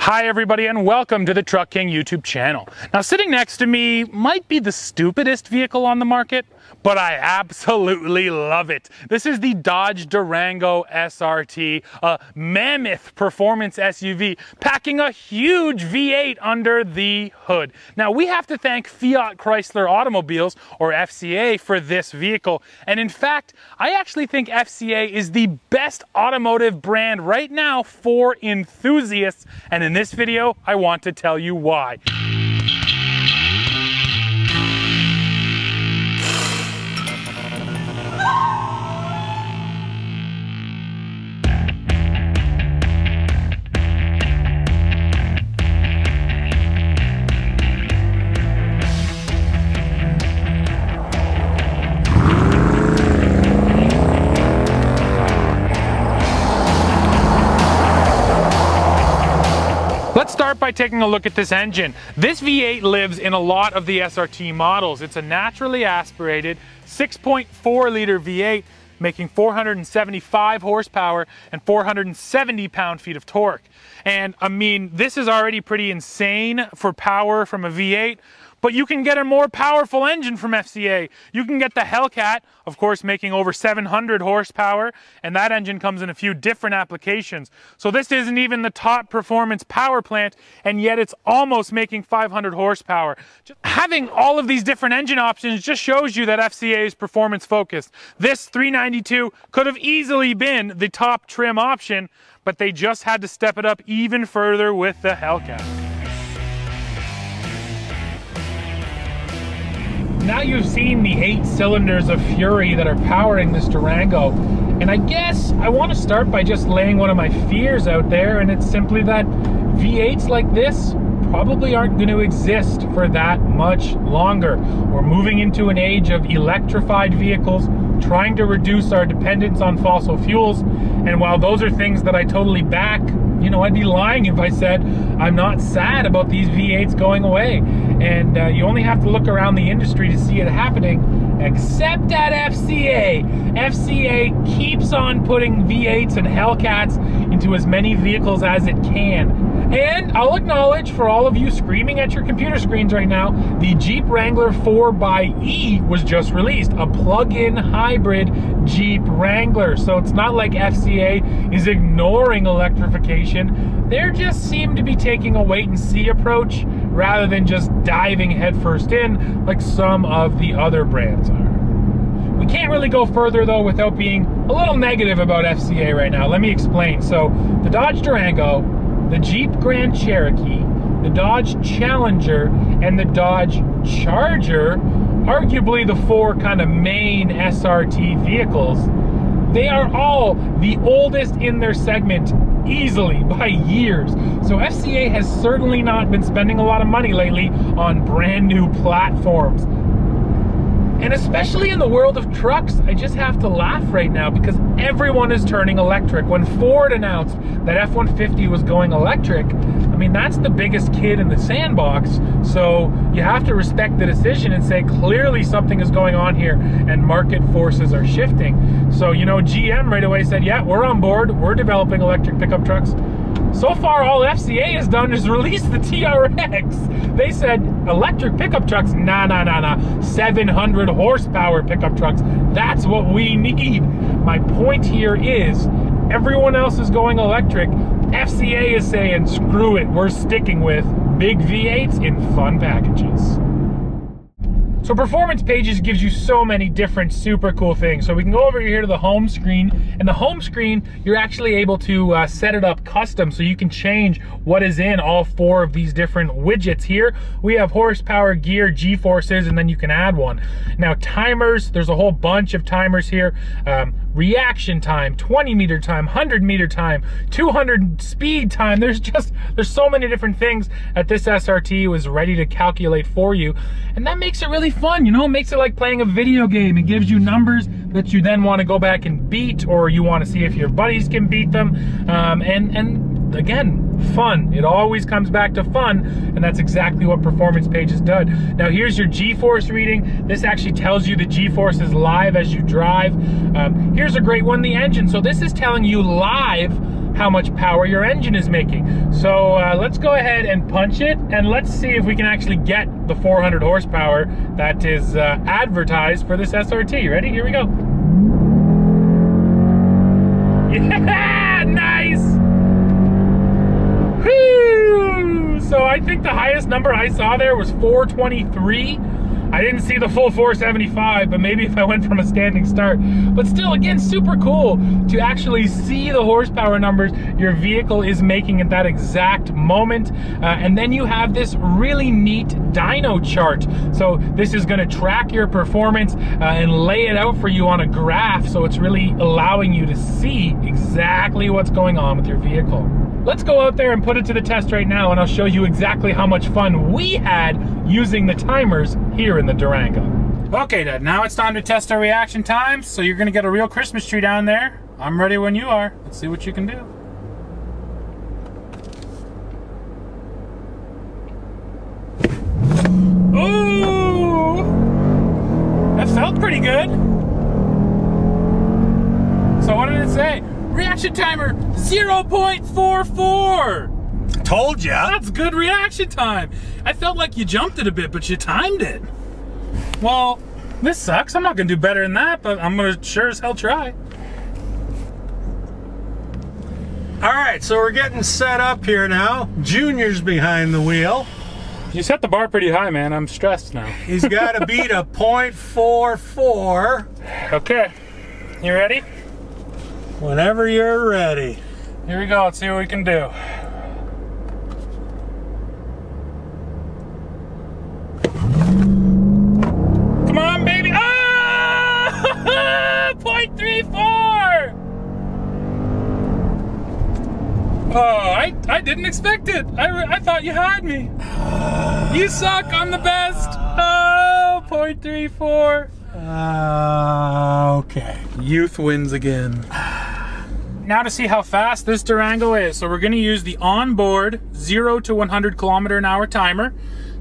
Hi everybody and welcome to the Truck King YouTube channel. Now sitting next to me might be the stupidest vehicle on the market, but I absolutely love it. This is the Dodge Durango SRT, a mammoth performance SUV packing a huge V8 under the hood. Now we have to thank Fiat Chrysler Automobiles, or FCA, for this vehicle. And in fact, I actually think FCA is the best automotive brand right now for enthusiasts. And in this video, I want to tell you why. Let's start by taking a look at this engine. This V8 lives in a lot of the SRT models. It's a naturally aspirated 6.4 liter V8 making 475 horsepower and 470 pound-feet of torque. And I mean, this is already pretty insane for power from a V8, but you can get a more powerful engine from FCA. You can get the Hellcat, of course, making over 700 horsepower, and that engine comes in a few different applications. So this isn't even the top performance power plant, and yet it's almost making 500 horsepower. Just having all of these different engine options just shows you that FCA is performance focused. This 392 could have easily been the top trim option, but they just had to step it up even further with the Hellcat. Now you've seen the 8 cylinders of fury that are powering this Durango, and I guess I want to start by just laying one of my fears out there, and it's simply that V8s like this probably aren't going to exist for that much longer. We're moving into an age of electrified vehicles, trying to reduce our dependence on fossil fuels, and while those are things that I totally back, you know, I'd be lying if I said I'm not sad about these V8s going away. And you only have to look around the industry to see it happening, except at FCA. FCA keeps on putting V8s and Hellcats into as many vehicles as it can. And I'll acknowledge, for all of you screaming at your computer screens right now, the Jeep Wrangler 4xe was just released, a plug-in hybrid Jeep Wrangler. So it's not like FCA is ignoring electrification. They just seem to be taking a wait-and-see approach rather than just diving headfirst in like some of the other brands are. We can't really go further though without being a little negative about FCA right now. Let me explain. So the Dodge Durango, the Jeep Grand Cherokee, the Dodge Challenger, and the Dodge Charger, arguably the 4 kind of main SRT vehicles, they are all the oldest in their segment easily by years. So FCA has certainly not been spending a lot of money lately on brand new platforms. And especially in the world of trucks, I just have to laugh right now because everyone is turning electric. When Ford announced that F-150 was going electric, I mean, that's the biggest kid in the sandbox. So you have to respect the decision and say, clearly something is going on here and market forces are shifting. So, you know, GM right away said, yeah, we're on board. We're developing electric pickup trucks. So far, all FCA has done is release the TRX. They said electric pickup trucks, nah. 700 horsepower pickup trucks, that's what we need. My point here is, everyone else is going electric. FCA is saying, screw it, we're sticking with big V8s in fun packages. So Performance Pages gives you so many different super cool things. So we can go over here to the home screen, and the home screen, you're actually able to set it up custom, so you can change what is in all 4 of these different widgets here. We have horsepower, gear, G-forces, and then you can add one. Now timers, there's a whole bunch of timers here. Reaction time, 20 meter time, 100 meter time, 200 speed time. There's so many different things that this SRT was ready to calculate for you, and that makes it really fun. You know, it makes it like playing a video game. It gives you numbers that you then want to go back and beat, or you want to see if your buddies can beat them, and again, fun. It always comes back to fun, and that's exactly what Performance Pages does. Now here's your G-force reading. This actually tells you the G-forces live as you drive. Here's a great one, the engine. So this is telling you live how much power your engine is making. So let's go ahead and punch it, and let's see if we can actually get the 400 horsepower that is advertised for this SRT. Ready? Here we go. Yeah, nice! Whoo! So I think the highest number I saw there was 423. I didn't see the full 475, but maybe if I went from a standing start. But still, again, super cool to actually see the horsepower numbers your vehicle is making at that exact moment. And then you have this really neat Dino Chart. So this is gonna track your performance and lay it out for you on a graph. So it's really allowing you to see exactly what's going on with your vehicle. Let's go out there and put it to the test right now, and I'll show you exactly how much fun we had using the timers here in the Durango. Okay, Dad, now it's time to test our reaction times. So you're gonna get a real Christmas tree down there. I'm ready when you are. Let's see what you can do. Ooh! That felt pretty good. So what did it say? Reaction timer 0.44. Told ya. That's good reaction time. I felt like you jumped it a bit, but you timed it. Well, this sucks. I'm not gonna do better than that, but I'm gonna sure as hell try. All right, so we're getting set up here now. Junior's behind the wheel. You set the bar pretty high, man. I'm stressed now. He's got to beat a 0.44. Okay, you ready? Whenever you're ready. Here we go. Let's see what we can do. Come on, baby. Ah! 0.34. Oh, I didn't expect it. I thought you had me. You suck. I'm the best. Oh, 0.34. Okay. Youth wins again. Now to see how fast this Durango is. So we're gonna use the onboard 0 to 100 km/h timer.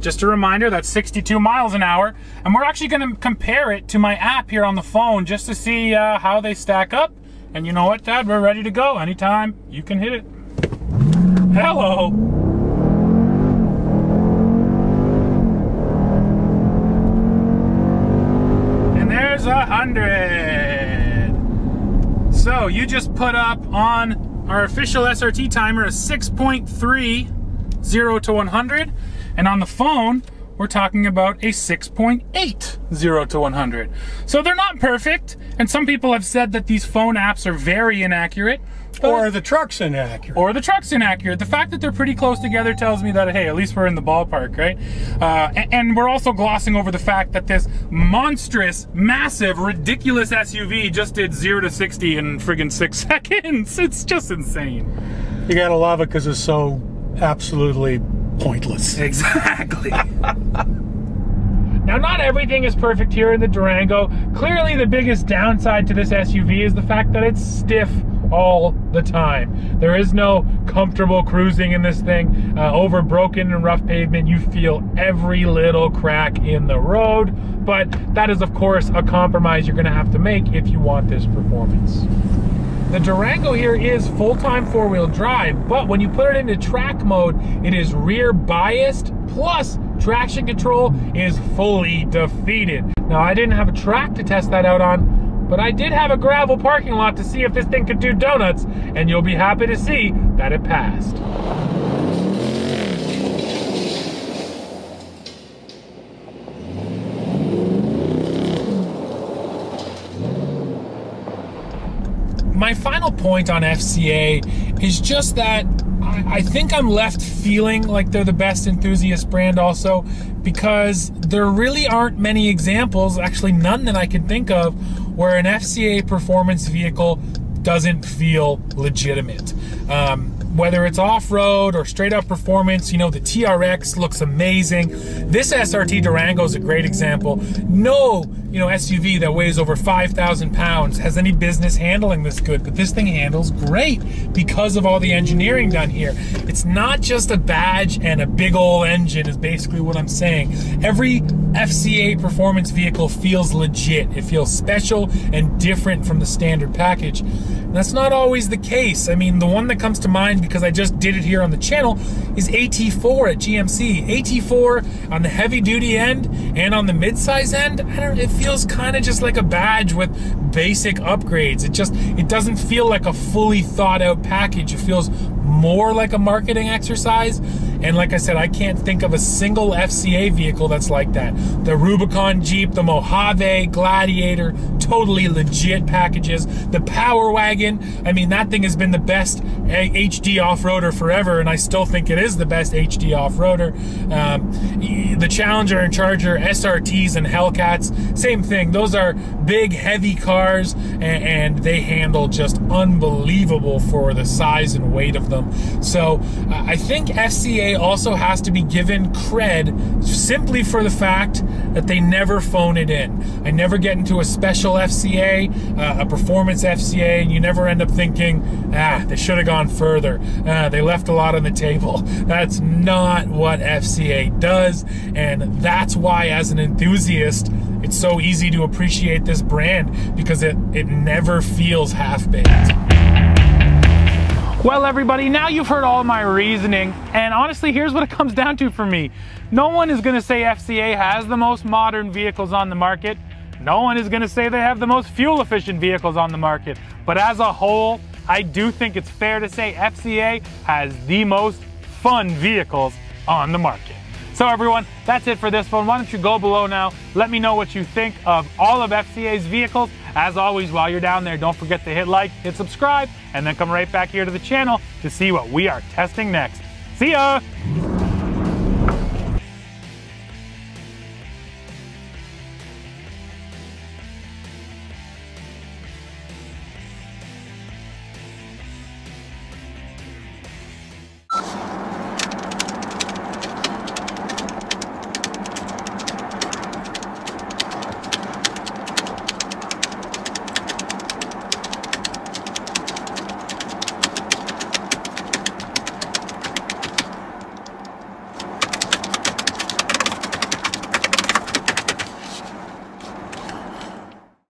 Just a reminder, that's 62 miles an hour. And we're actually gonna compare it to my app here on the phone just to see how they stack up. And you know what, Dad? We're ready to go. Anytime you can hit it. Hello. And there's 100. So you just put up on our official SRT timer a 6.3, 0 to 100. And on the phone, we're talking about a 6.8, 0 to 100. So they're not perfect. And some people have said that these phone apps are very inaccurate. Or the truck's inaccurate. Or the truck's inaccurate. The fact that they're pretty close together tells me that, hey, at least we're in the ballpark, right? And we're also glossing over the fact that this monstrous, massive, ridiculous SUV just did 0 to 60 in friggin' 6 seconds. It's just insane. You gotta love it because it's so absolutely pointless. Exactly. Now, not everything is perfect here in the Durango. Clearly, the biggest downside to this SUV is the fact that it's stiff all the time. There is no comfortable cruising in this thing. Over broken and rough pavement, you feel every little crack in the road. But that is, of course, a compromise you're going to have to make if you want this performance. The Durango here is full-time four-wheel drive, but when you put it into track mode, it is rear biased, plus traction control is fully defeated. Now, I didn't have a track to test that out on, but I did have a gravel parking lot to see if this thing could do donuts, and you'll be happy to see that it passed. My final point on FCA is just that I think I'm left feeling like they're the best enthusiast brand also, because there really aren't many examples, actually none that I can think of, where an FCA performance vehicle doesn't feel legitimate. Whether it's off-road or straight-up performance, you know, the TRX looks amazing. This SRT Durango is a great example. No, you know, SUV that weighs over 5,000 pounds has any business handling this good, but this thing handles great because of all the engineering done here. It's not just a badge and a big old engine is basically what I'm saying. Every FCA performance vehicle feels legit. It feels special and different from the standard package. That's not always the case. I mean, the one that comes to mind, because I just did it here on the channel, is AT4 at GMC. AT4 on the heavy duty end and on the midsize end, it feels kind of just like a badge with basic upgrades. It doesn't feel like a fully thought out package. It feels more like a marketing exercise. And like I said, I can't think of a single FCA vehicle that's like that. The Rubicon Jeep, the Mojave, Gladiator, totally legit packages. The Power Wagon, I mean, that thing has been the best HD off-roader forever, and I still think it is the best HD off-roader. The Challenger and Charger SRTs and Hellcats, same thing. Those are big, heavy cars, and they handle just unbelievable for the size and weight of them. So I think FCA also has to be given cred simply for the fact that they never phone it in. I never get into a special FCA, a performance FCA, and you never end up thinking, they should have gone further. They left a lot on the table. That's not what FCA does, and that's why, as an enthusiast, it's so easy to appreciate this brand, because it never feels half-baked. Well, everybody, now you've heard all my reasoning, and honestly, here's what it comes down to for me. No one is going to say FCA has the most modern vehicles on the market. No one is going to say they have the most fuel-efficient vehicles on the market. But as a whole, I do think it's fair to say FCA has the most fun vehicles on the market. So everyone, that's it for this one. Why don't you go below now, let me know what you think of all of FCA's vehicles. As always, while you're down there, don't forget to hit like, hit subscribe, and then come right back here to the channel to see what we are testing next. See ya!